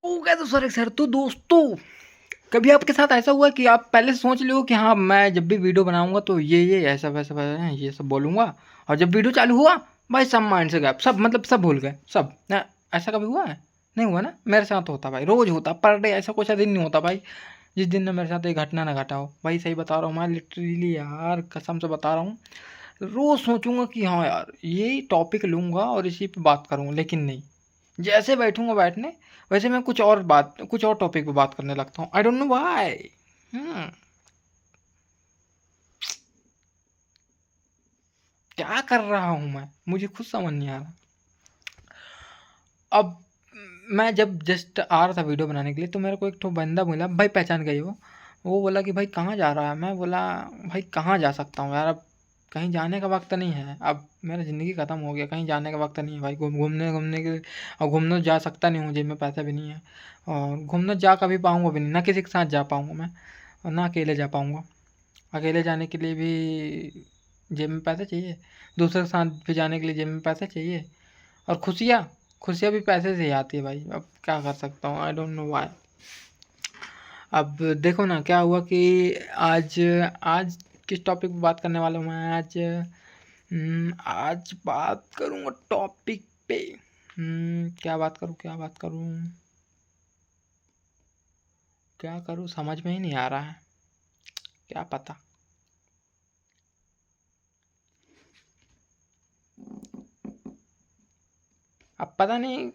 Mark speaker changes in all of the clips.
Speaker 1: Okay तो sir तो दोस्तों, कभी आपके साथ ऐसा हुआ कि आप पहले से सोच लो कि हाँ मैं जब भी वीडियो बनाऊंगा तो ये ऐसा वैसा वैसा ये सब बोलूंगा, और जब वीडियो चालू हुआ भाई सब माइंड से गायब, सब मतलब सब भूल गए सब ना। ऐसा कभी हुआ है? नहीं हुआ ना? मेरे साथ तो होता भाई, रोज होता, पर डे ऐसा कुछ दिन नहीं होता भाई जिस दिन ना मेरे साथ एक घटना ना घटा हो भाई। सही बता रहा हूँ मैं, लिटरली यार कसम से बता रहा हूँ। रोज सोचूंगा कि हाँ यार यही टॉपिक लूंगा और इसी पे बात करूंगा, लेकिन नहीं, जैसे बैठूंगा बैठने वैसे मैं कुछ और टॉपिक पे बात करने लगता हूँ। I don't know why. क्या कर रहा हूँ मैं, मुझे खुद समझ नहीं आ रहा। अब मैं जब जस्ट आ रहा था वीडियो बनाने के लिए तो मेरे को एक ठो बंदा मिला भाई, पहचान गई वो बोला कि भाई कहाँ जा रहा है? मैं बोला भाई कहाँ जा सकता हूँ यार, अब कहीं जाने का वक्त नहीं है, अब मेरा ज़िंदगी ख़त्म हो गया, कहीं जाने का वक्त नहीं है भाई। घूमने घूमने के, और घूमने जा सकता नहीं हूँ, जेब में पैसा भी नहीं है, और घूमने जा कभी पाऊँगा भी नहीं, ना किसी के साथ जा पाऊँगा मैं, और ना अकेले जा पाऊँगा। अकेले जाने के लिए भी जेब में पैसा चाहिए, दूसरे के साथ भी जाने के लिए जेब में पैसा चाहिए, और खुशियाँ खुशियाँ भी पैसे से ही आती है भाई। अब क्या कर सकता हूँ, आई डोंट नो व्हाई। अब देखो ना क्या हुआ कि आज आज किस टॉपिक पे बात करने वाला हूँ मैं आज। आज बात करूँगा टॉपिक पे। क्या करूँ समझ में ही नहीं आ रहा है, क्या पता। अब पता नहीं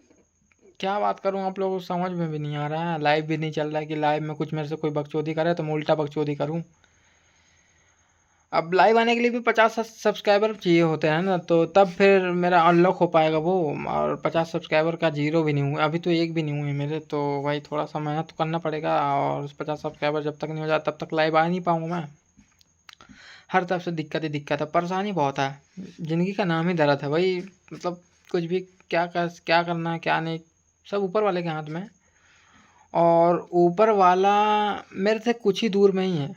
Speaker 1: क्या बात करूँ, आप लोगों को समझ में भी नहीं आ रहा है। लाइव भी नहीं चल रहा है कि लाइव में कुछ मेरे से कोई बकचोदी करे तो मैं उल्टा बकचोदी करूँ। अब लाइव आने के लिए भी 50 सब्सक्राइबर चाहिए होते हैं ना, तो तब फिर मेरा अनलॉक हो पाएगा वो। और 50 सब्सक्राइबर का जीरो भी नहीं हुआ अभी, तो एक भी नहीं हुए मेरे, तो भाई थोड़ा सा मेहनत तो करना पड़ेगा। और 50 सब्सक्राइबर जब तक नहीं हो जाता तब तक लाइव आ नहीं पाऊँगा मैं। हर तरफ से दिक्कत ही दिक्कत है, परेशानी बहुत है, ज़िंदगी का नाम ही दर्द है भाई। मतलब कुछ भी क्या करना है क्या नहीं, सब ऊपर वाले के हाथ में है। और ऊपर वाला मेरे से कुछ ही दूर में ही है,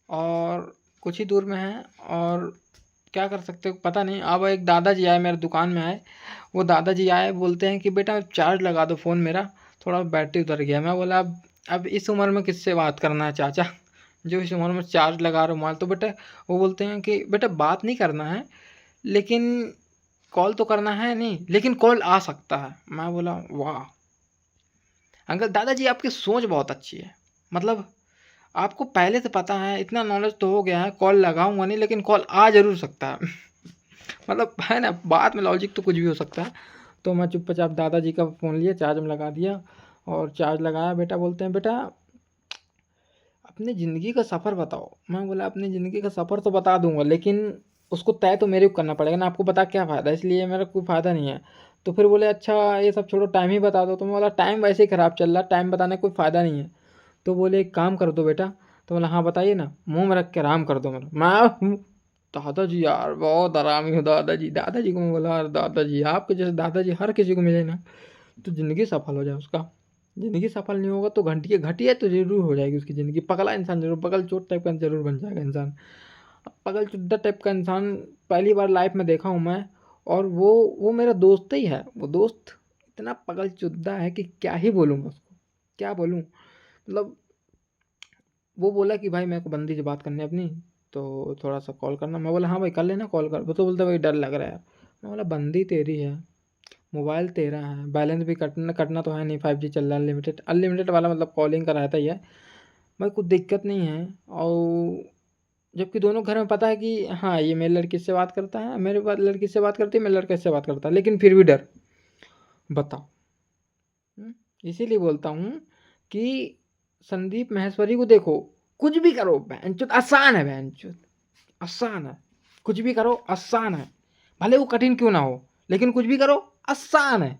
Speaker 1: और कुछ ही दूर में है, और क्या कर सकते हो पता नहीं। अब एक दादाजी आए मेरे दुकान में आए, वो दादाजी आए बोलते हैं कि बेटा चार्ज लगा दो फ़ोन मेरा, थोड़ा बैटरी उतर गया। मैं बोला अब इस उम्र में किससे बात करना है चाचा, जो इस उम्र में चार्ज लगा रहे हो मोबाइल। तो बेटा वो बोलते हैं कि बेटा बात नहीं करना है, लेकिन कॉल तो करना है नहीं, लेकिन कॉल आ सकता है। मैं बोला वाह अंकल, दादाजी आपकी सोच बहुत अच्छी है। मतलब आपको पहले से पता है, इतना नॉलेज तो हो गया है, कॉल लगाऊंगा नहीं लेकिन कॉल आ जरूर सकता है। मतलब है ना, बात में लॉजिक तो कुछ भी हो सकता है। तो मैं चुपचाप दादाजी का फ़ोन लिया, चार्ज में लगा दिया, और चार्ज लगाया। बेटा बोलते हैं बेटा अपनी ज़िंदगी का सफ़र बताओ। मैं बोला अपनी ज़िंदगी का सफ़र तो बता दूंगा, लेकिन उसको तय तो मेरे को करना पड़ेगा ना, आपको बता क्या फ़ायदा, इसलिए मेरा कोई फ़ायदा नहीं है। तो फिर बोले अच्छा ये सब छोड़ो, टाइम ही बता दो। तो मैं बोला टाइम वैसे ही ख़राब चल रहा, टाइम बताने का कोई फ़ायदा नहीं है। तो बोले एक काम कर दो बेटा। तो बोला हाँ बताइए ना, मुंह में रख के आराम कर दो मेरा। मैं दादाजी यार बहुत आरामी हो दादाजी। दादाजी को मैं बोला अरे दादाजी आपके जैसे दादाजी हर किसी को मिले ना तो ज़िंदगी सफल हो जाए उसका। ज़िंदगी सफल नहीं होगा तो घंटिया घटिया तो ज़रूर हो जाएगी उसकी ज़िंदगी। पगला इंसान जरूर, पगल चोट टाइप का ज़रूर बन जाएगा इंसान। पगल चुद्दा टाइप का इंसान पहली बार लाइफ में देखा हूँ मैं। और वो मेरा दोस्त ही है। वो दोस्त इतना पगल चुद्दा है कि क्या ही बोलूँ मैं उसको, क्या बोलूँ। मतलब वो बोला कि भाई मेरे को बंदी से बात करनी है अपनी, तो थोड़ा सा कॉल करना। मैं बोला हाँ भाई कर लेना कॉल कर। वो तो बोलता भाई डर लग रहा है यार। मैं बोला बंदी तेरी है, मोबाइल तेरा है, बैलेंस भी कटना कटना तो है नहीं, 5G चल रहा है, अनलिमिटेड अनलिमिटेड वाला मतलब कॉलिंग का रहता ही है भाई, कुछ दिक्कत नहीं है। और जबकि दोनों घर में पता है कि हाँ ये मेरी लड़की से बात करता है, मेरे पास लड़की से बात करती है, मेरे लड़के से बात करता है, लेकिन फिर भी डर। बताओ। इसीलिए बोलता हूँ कि संदीप माहेश्वरी को देखो, कुछ भी करो बहनचोद आसान है, बहनचोद आसान है, कुछ भी करो आसान है, भले वो कठिन क्यों ना हो, लेकिन कुछ भी करो आसान है।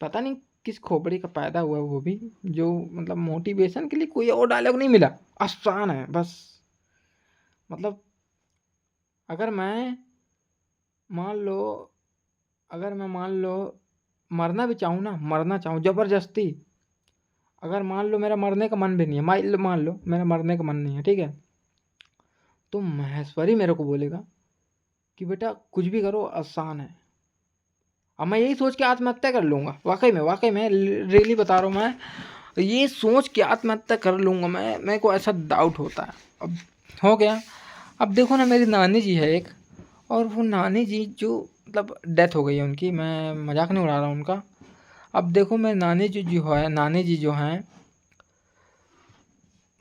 Speaker 1: पता नहीं किस खोपड़ी का पैदा हुआ है वो भी, जो मतलब मोटिवेशन के लिए कोई और डायलॉग नहीं मिला, आसान है बस। मतलब अगर मैं मान लो अगर मैं मान लो मरना भी चाहूँ ना, मरना चाहूँ ज़बरदस्ती, अगर मान लो मेरा मरने का मन भी नहीं है, मान लो मेरा मरने का मन नहीं है, ठीक है, तो महेश्वरी मेरे को बोलेगा कि बेटा कुछ भी करो आसान है, अब मैं यही सोच के आत्महत्या कर लूँगा, वाकई में रियली बता रहा हूँ मैं, ये सोच के आत्महत्या कर लूँगा मैं, मेरे को ऐसा डाउट होता है। अब हो गया। अब देखो ना, मेरी नानी जी है एक, और वो नानी जी जो मतलब डेथ हो गई है उनकी, मैं मजाक नहीं उड़ा रहा हूँ उनका। अब देखो मेरी नानी जी जो हैं,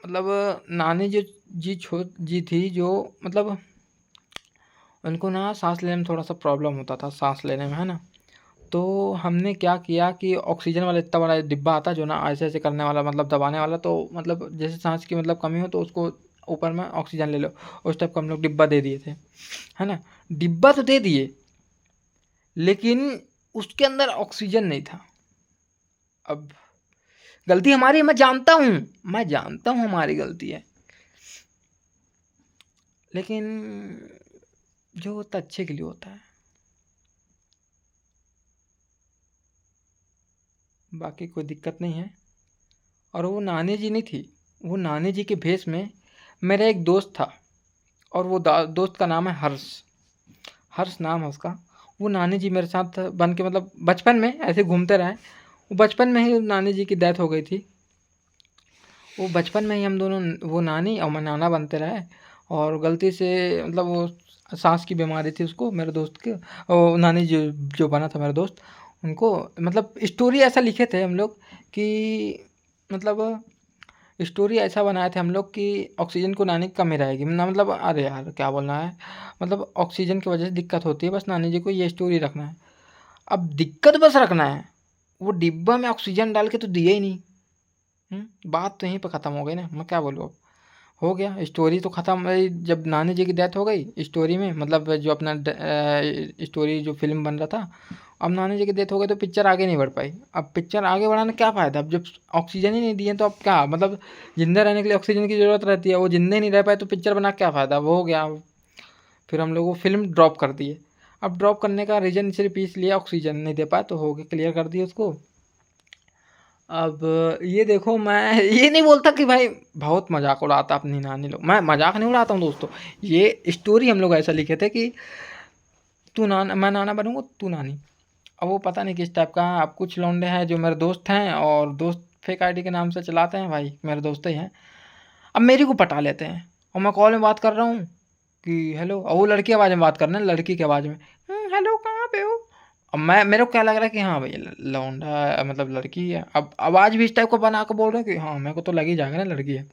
Speaker 1: मतलब नानी जी थी जो, मतलब उनको ना सांस लेने में थोड़ा सा प्रॉब्लम होता था, सांस लेने में, है ना। तो हमने क्या किया कि ऑक्सीजन वाला इतना बड़ा डिब्बा आता जो ना ऐसे ऐसे करने वाला, मतलब दबाने वाला, तो मतलब जैसे सांस की मतलब कमी हो तो उसको ऊपर में ऑक्सीजन ले लो, उस टाइप का हम लोग डिब्बा दे दिए थे, है ना। डिब्बा तो दे दिए, लेकिन उसके अंदर ऑक्सीजन नहीं था। अब गलती हमारी है, मैं जानता हूँ हमारी गलती है, लेकिन जो होता है अच्छे के लिए होता है, बाकी कोई दिक्कत नहीं है। और वो नानी जी नहीं थी, वो नानी जी के भेष में मेरा एक दोस्त था, और वो दोस्त का नाम है हर्ष, हर्ष नाम है उसका। वो नानी जी मेरे साथ बन के, मतलब बचपन में ऐसे घूमते रहे, वो बचपन में ही नानी जी की डेथ हो गई थी। वो बचपन में ही हम दोनों, वो नानी और मैं नाना बनते रहे, और गलती से मतलब वो सांस की बीमारी थी उसको, मेरे दोस्त के, और नानी जो जो बना था मेरा दोस्त, उनको मतलब स्टोरी ऐसा लिखे थे हम लोग कि, मतलब स्टोरी ऐसा बनाए थे हम लोग कि ऑक्सीजन को नानी की कमी रहेगी ना, मतलब अरे यार क्या बोलना है, मतलब ऑक्सीजन की वजह से दिक्कत होती है, बस नानी जी को ये स्टोरी रखना है। अब दिक्कत बस रखना है, वो डिब्बा में ऑक्सीजन डाल के तो दिए ही नहीं। बात तो यहीं पे ख़त्म हो गई ना, मैं क्या बोलूँ अब। हो गया, स्टोरी तो ख़त्म भाई, जब नानी जी की डेथ हो गई स्टोरी में, मतलब जो अपना स्टोरी जो फिल्म बन रहा था, अब नानी जी की डेथ हो गई तो पिक्चर आगे नहीं बढ़ पाई। अब पिक्चर आगे बढ़ाने क्या फ़ायदा, अब जब ऑक्सीजन ही नहीं दिए तो अब क्या, मतलब ज़िंदा रहने के लिए ऑक्सीजन की ज़रूरत रहती है, वो ज़िंदा ही नहीं रह पाए तो पिक्चर बना के क्या फ़ायदा, वो हो गया। फिर हम लोग वो फिल्म ड्रॉप कर दिए। अब ड्रॉप करने का रीज़न सिर्फ इसलिए ऑक्सीजन नहीं दे पाए, तो हो गया, क्लियर कर दिए उसको। अब ये देखो, मैं ये नहीं बोलता कि भाई बहुत मजाक उड़ाता अपनी नानी लोग, मैं मजाक नहीं उड़ाता हूँ दोस्तों। ये स्टोरी हम लोग ऐसा लिखे थे कि तू नाना, मैं नाना बनूंगा तू नानी। अब वो पता नहीं किस टाइप का है। अब कुछ लौंडे हैं जो मेरे दोस्त हैं, और दोस्त फेक आईडी के नाम से चलाते हैं, भाई मेरे दोस्त ही हैं। अब मेरी को पटा लेते हैं, और मैं कॉल में बात कर रहा हूँ कि हेलो, और वो लड़की आवाज़ में बात करना है, लड़की की आवाज़ में, हेलो कहाँ पे हो। अब मैं, मेरे को क्या लग रहा है कि हाँ भाई लौंडा मतलब लड़की है, अब आवाज़ भी इस टाइप को बना के बोल रहे हैं कि हाँ मेरे को तो लग ही जाएगा ना लड़की है।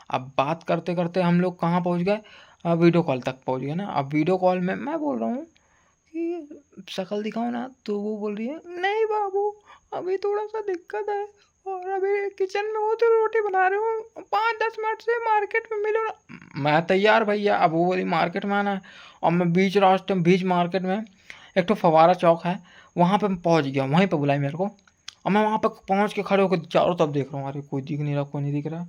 Speaker 1: अब बात करते करते हम लोग कहाँ पहुँच गए, वीडियो कॉल तक पहुँच गए ना। अब वीडियो कॉल में मैं बोल रहा हूँ कि शक्ल दिखाओ ना, तो वो बोल रही है नहीं बाबू, अभी थोड़ा सा दिक्कत है, और अभी किचन में हो तो रोटी बना रहे हो, 5-10 मिनट से मार्केट में मिलो ना। मैं तैयार भैया, अब वो बोली मार्केट में आना है, और मैं बीच रास्ते में, बीच मार्केट में एक तो फवारा चौक है, वहाँ पे मैं पहुँच गया, वहीं पे बुलाई मेरे को। और मैं वहाँ पे पहुँच के खड़े होकर चारों तरफ देख रहा हूँ, अरे कोई दिख नहीं रहा, कोई नहीं दिख रहा।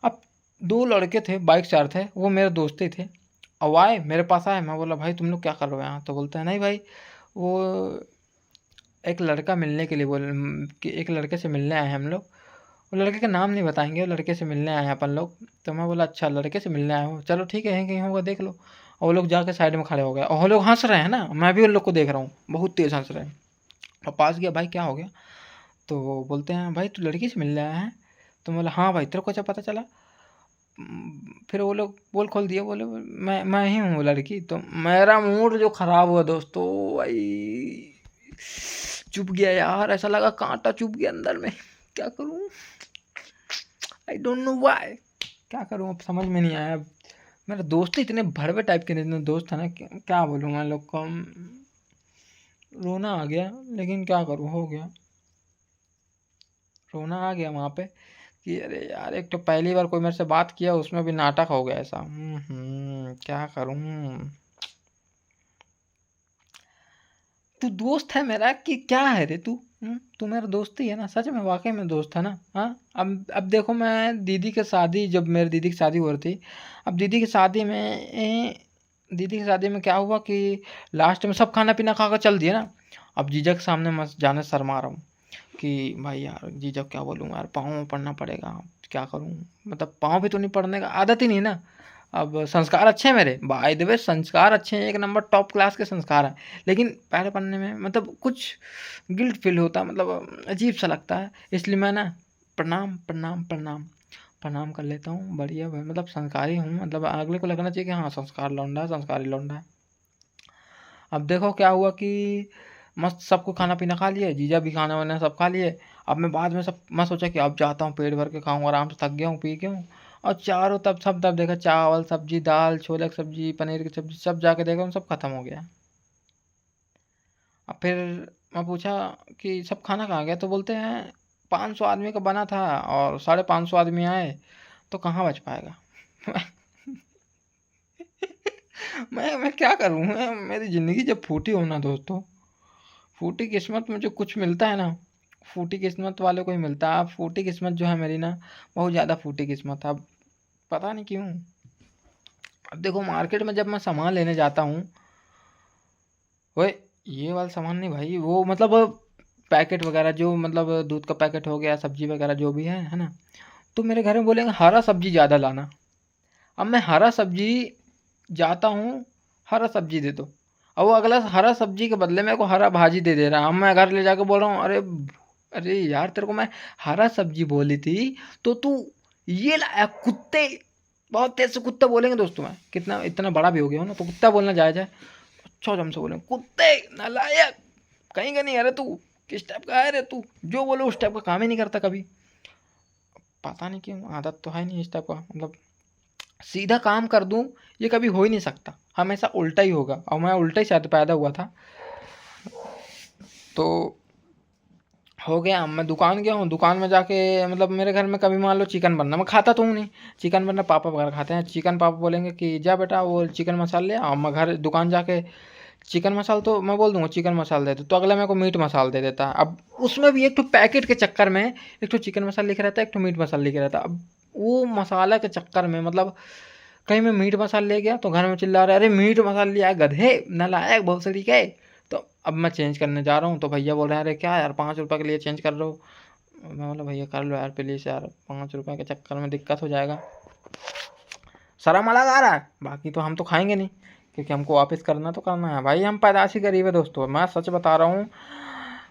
Speaker 1: अब दो लड़के थे, बाइक चार थे, वो मेरे दोस्त ही थे। अब आए मेरे पास आए, मैं बोला भाई तुम लोग क्या कर रहे हो यहाँ, तो बोलते हैं नहीं भाई, वो एक लड़का मिलने के लिए कि एक लड़के से मिलने आए हैं हम लोग। वो लड़के का नाम नहीं बताएंगे, वो लड़के से मिलने आए हैं अपन लोग। तो मैं बोला अच्छा लड़के से मिलने आए हो, चलो ठीक है, यहीं कहीं होगा देख लो। और वो लोग जाके साइड में खड़े हो गए, और वो लोग हंस रहे हैं ना, मैं भी उन लोग को देख रहा हूँ, बहुत तेज़ हंस रहे हैं। और पास गया, भाई क्या हो गया, तो वो बोलते हैं भाई तू लड़की से मिलने आया है। तो मैं बोला हाँ भाई, तेरे को अच्छा पता चला। फिर वो लोग पोल खोल दिया, बोले मैं ही हूँ वो लड़की। तो मेरा मूड जो खराब हुआ दोस्तों, भाई चुप गया यार, ऐसा लगा कांटा चुप गया अंदर में। क्या करूँ, आई डोंट नो व्हाई, क्या करूँ अब समझ में नहीं आया। अब मेरे दोस्त इतने भड़वे टाइप के इतने दोस्त है ना, क्या बोलूँ मैं लोग को, रोना आ गया, लेकिन क्या करूँ, हो गया, रोना आ गया वहाँ पे कि अरे यार, एक तो पहली बार कोई मेरे से बात किया, उसमें भी नाटक हो गया ऐसा। क्या करूँ। तू दोस्त है मेरा कि क्या है रे तू। तू मेरा दोस्त ही है ना, सच में वाकई में दोस्त है ना। हाँ, अब देखो, मैं दीदी के शादी, जब मेरी दीदी की शादी हो रही थी, अब दीदी की शादी में क्या हुआ कि लास्ट में सब खाना पीना खा कर चल दिए ना। अब जीजा के सामने मैं जाने शर्मा रहा हूँ कि भाई यार जीजा क्या बोलूँ यार, पाँव पढ़ना पड़ेगा, क्या करूँ, मतलब पाँव भी तो नहीं पढ़ने का आदत ही नहीं ना। अब संस्कार अच्छे हैं मेरे, बाय द वे संस्कार अच्छे हैं, एक नंबर टॉप क्लास के संस्कार हैं, लेकिन पहले पढ़ने में मतलब कुछ गिल्ट फील होता है, मतलब अजीब सा लगता है, इसलिए मैं ना प्रणाम प्रणाम प्रणाम प्रणाम कर लेता हूँ। बढ़िया भाई, मतलब संस्कारी हूँ, मतलब अगले को लगना चाहिए कि हाँ संस्कार लौंडा है, संस्कारी लौंडा है। अब देखो क्या हुआ कि मस्त सबको खाना पीना खा लिए, जीजा भी खाना वाना सब खा लिए। अब मैं बाद में सब मैं सोचा कि अब जाता हूँ पेट भर के खाऊंगा, आराम से थक गया हूँ पी के हूँ। और चारों तब देखा चावल सब्जी दाल छोले की सब्जी पनीर की सब्जी सब जाके देखा सब खत्म हो गया। अब फिर मैं पूछा कि सब खाना कहाँ गया, तो बोलते हैं 500 आदमी का बना था और 550 आदमी आए, तो कहाँ बच पाएगा। मैं क्या करूँ, मेरी ज़िंदगी जब फूटी हो ना दोस्तों, फूटी किस्मत में जो कुछ मिलता है ना, फूटी किस्मत वाले को ही मिलता है। अब फूटी किस्मत जो है मेरी ना, बहुत ज़्यादा फूटी किस्मत है। अब पता नहीं क्यों। अब देखो मार्केट में जब मैं सामान लेने जाता हूँ, वो ये वाला सामान नहीं भाई, वो मतलब पैकेट वगैरह जो मतलब दूध का पैकेट हो गया सब्जी वगैरह जो भी है ना, तो मेरे घर में बोलेंगे हरा सब्जी ज़्यादा लाना। अब मैं हरा सब्जी जाता हूँ, हरा सब्जी दे दो, और वो अगला हरा सब्जी के बदले मेरे को हरा भाजी दे दे रहा है। अब मैं घर ले जाके बोल रहा हूँ अरे अरे यार तेरे को मैं हरा सब्जी बोली थी तो तू ये लाया कुत्ते। बहुत तेज से कुत्ता बोलेंगे दोस्तों, मैं कितना इतना बड़ा भी हो गया हूँ ना, तो कुत्ता बोलना जायज है। अच्छा हमसे बोलेंगे कुत्ते नालायक कहीं का नहीं, अरे तू किस टाइप का है, अरे तू जो बोलो उस टाइप का काम ही नहीं करता कभी। पता नहीं क्यों, आदत तो है नहीं इस टाइप का, मतलब सीधा काम कर दूं ये कभी हो ही नहीं सकता, हमेशा उल्टा ही होगा, और मैं उल्टा ही शायद पैदा हुआ था। तो हो गया, मैं दुकान गया हूँ, दुकान में जाके मतलब मेरे घर में कभी मान लो चिकन बनना, मैं खाता तो हूँ नहीं, चिकन बनना पापा वगैरह खाते हैं, चिकन पापा बोलेंगे कि जा बेटा वो चिकन मसाला ले, और मैं घर दुकान जाके चिकन मसाला तो मैं बोल दूंगा चिकन मसाला दे दो, तो अगला मेरे को मीट मसाला दे देता है। अब उसमें भी एक तो पैकेट के चक्कर में एक तो चिकन मसाला लिखा रहता है, एक तो मीट मसाला लिखा रहता है। अब वो मसाला के चक्कर में मतलब कहीं मैं मीट मसाला ले गया तो घर में चिल्ला रहे अरे मीट मसाला लिया है गधे नालायक भोसड़ी के। तो अब मैं चेंज करने जा रहा हूँ, तो भैया बोल रहे हैं अरे क्या यार 5 रुपये के लिए चेंज कर रहे हो। मैं बोला भैया कर लो यार प्लीज़ यार, 5 रुपये के चक्कर में दिक्कत हो जाएगा। शर्म अलग आ रहा है, बाकी तो हम तो खाएंगे नहीं, क्योंकि हमको वापस करना तो करना है भाई, हम पैदाशी गरीब है दोस्तों, मैं सच बता रहा हूँ।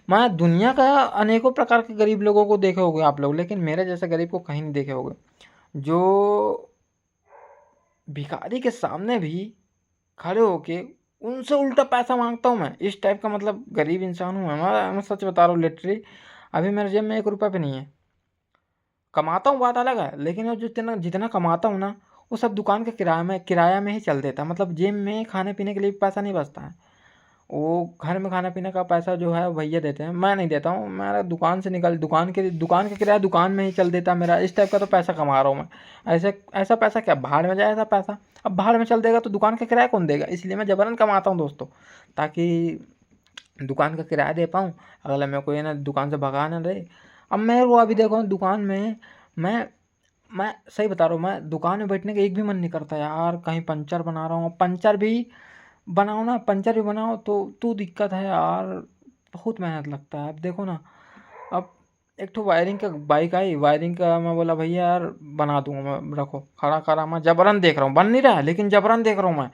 Speaker 1: मैं दुनिया का अनेकों प्रकार के गरीब लोगों को देखे होंगे आप लोग, लेकिन मेरे जैसे गरीब को कहीं नहीं देखे होंगे, जो भिखारी के सामने भी खड़े होके उनसे उल्टा पैसा मांगता हूँ मैं, इस टाइप का मतलब गरीब इंसान हूँ मैं सच बता रहा हूँ लिटरली। अभी मेरे जेब में 1 रुपया भी नहीं है, कमाता हूँ बात अलग है, लेकिन वो जितना जितना कमाता हूँ ना, वो सब दुकान के किराया में ही चल देता है, मतलब जेब में खाने पीने के लिए भी पैसा नहीं बचता है। वो घर में खाने पीने का पैसा जो है वो भैया देते हैं, मैं नहीं देता हूँ, मेरा दुकान से निकल दुकान का किराया दुकान में ही चल देता है मेरा, इस टाइप का तो पैसा कमा रहा हूँ मैं। ऐसे ऐसा पैसा क्या भाड़ में जाए ऐसा पैसा, अब भाड़ में चल देगा तो दुकान का किराया कौन देगा, इसलिए मैं जबरन कमाता हूँ दोस्तों, ताकि दुकान का किराया दे पाऊँ, अगला मेरे को ये ना दुकान से भगा ना दे। अब मैं वो अभी देखो दुकान में मैं मैं सही बता रहा हूँ, मैं दुकान में बैठने का एक भी मन नहीं करता यार, कहीं पंचर बना रहा हूँ, पंचर भी बनाओ ना, पंचर भी बनाओ तो दिक्कत है यार, बहुत मेहनत लगता है। अब देखो ना, अब एक तो वायरिंग का बाइक आई, वायरिंग का मैं बोला भैया यार बना दूंगा मैं, रखो खड़ा करा, मैं जबरन देख रहा हूँ बन नहीं रहा है, लेकिन जबरन देख रहा हूँ मैं,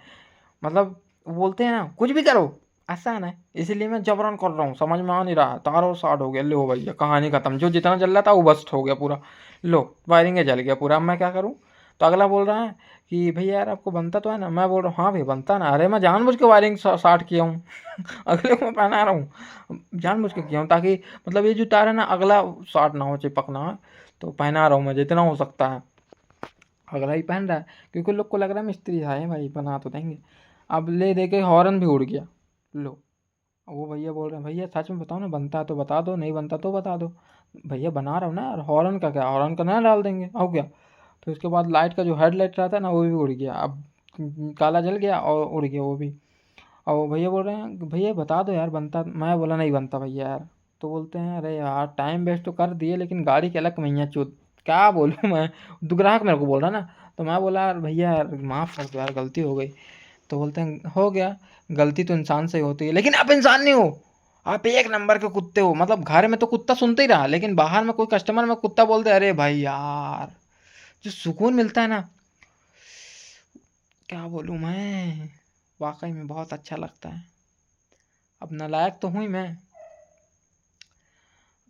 Speaker 1: मतलब बोलते हैं ना कुछ भी करो आसान है, इसीलिए मैं जबरन कर रहा हूँ, समझ में आ नहीं रहा, तार और शॉर्ट हो गया, लो भैया कहानी खत्म, जो जितना जल रहा था वो बस्ट हो गया पूरा, लो वायरिंग जल गया पूरा, अब मैं क्या करूँ। तो अगला बोल रहा है कि भैया यार आपको बनता तो है ना, मैं बोल रहा हूँ हाँ भाई बनता ना, अरे मैं जानबूझ के वायरिंग शॉर्ट किया हूँ। अगले को मैं पहना रहा हूँ, जानबूझ के किया हूँ, ताकि मतलब ये जो तार है ना अगला शॉर्ट ना हो चिपकना है, तो पहना रहा हूँ मैं जितना हो सकता है, अगला ही पहन रहा है, क्योंकि लोग को लग रहा है मिस्त्री है भाई बना तो देंगे। अब ले दे के हॉर्न भी उड़ गया, लो। वो भैया बोल रहे हैं भैया सच में बताओ ना, बनता है तो बता दो, नहीं बनता तो बता दो। भैया बना रहा हूँ ना, और हॉर्न का क्या, हॉर्न का नया डाल देंगे और क्या। फिर उसके बाद लाइट का जो हेडलाइट रहता है ना वो भी उड़ गया, अब काला जल गया और उड़ गया वो भी। और वो भैया बोल रहे हैं भैया बता दो यार बनता, मैं बोला नहीं बनता भैया यार। तो बोलते हैं अरे यार टाइम वेस्ट तो कर दिए, लेकिन गाड़ी के अलग मैया चूत, क्या बोलूँ मैं, ग्राहक मेरे को बोल रहा ना, तो मैं बोला यार भैया यार माफ़ कर दो यार गलती हो गई। तो बोलते हैं हो गया, गलती तो इंसान से ही होती है, लेकिन आप इंसान नहीं हो, आप एक नंबर के कुत्ते हो, मतलब घर में तो कुत्ता सुनते ही रहा, लेकिन बाहर में कोई कस्टमर में कुत्ता बोलते अरे भाई यार, जो सुकून मिलता है ना, क्या बोलूँ मैं, वाकई में बहुत अच्छा लगता है। अब नालायक तो हूँ ही मैं,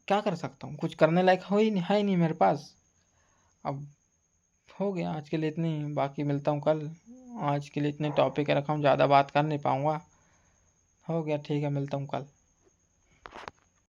Speaker 1: क्या कर सकता हूँ, कुछ करने लायक हो ही नहीं, है ही नहीं मेरे पास। अब हो गया आज के लिए इतनी, बाकी मिलता हूँ कल। आज के लिए इतने टॉपिक रखा हूँ, ज़्यादा बात कर नहीं पाऊँगा। हो गया, ठीक है, मिलता हूँ कल।